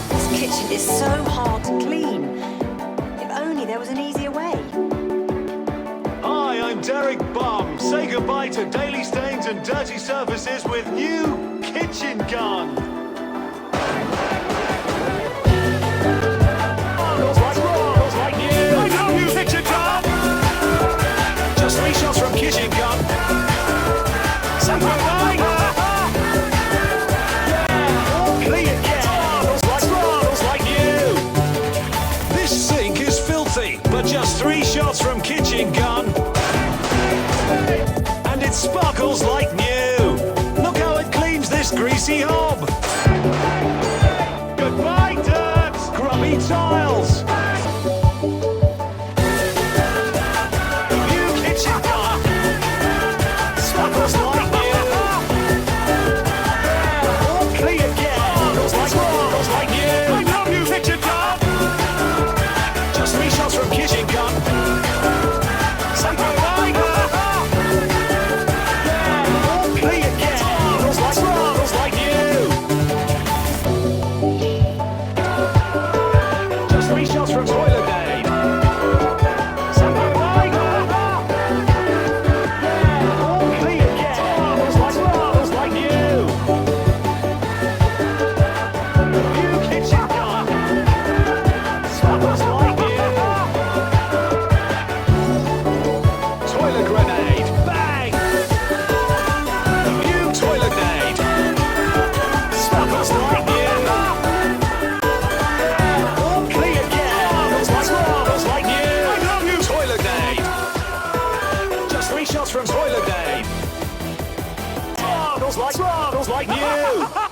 This kitchen is so hard to clean. If only there was an easier way. Hi, I'm Derek Bum. Say goodbye to daily stains and dirty surfaces with new Kitchen Gun. Like new. I know new Kitchen Gun. Just 3 shots from Kitchen Gun. Sample nine. Clean again. Like new. This sink is filthy, but just 3 shots from Kitchen Gun. And it sparkles like new. Look how it cleans this greasy hob. Goodbye, dirt. Grubby tiles. New Kitchen Gun. Sparkles like new. All clean again. Sparkles like new. I love new Kitchen Gun. Just 3 shots from Kitchen Gun. Sample nine. All clean again. Sparkles like new. Just 3 shots from Toilet Aid. Sample nine. All clean again. Sparkles like new. New Kitchen Gun. Sparkles like new. Toilet grenade. Bang! New toilet aid. Sparkles like new. All clean again. Sparkles like new. I love new toilet aid. Just 3 shots from Toilet Aid. Sparkles like new.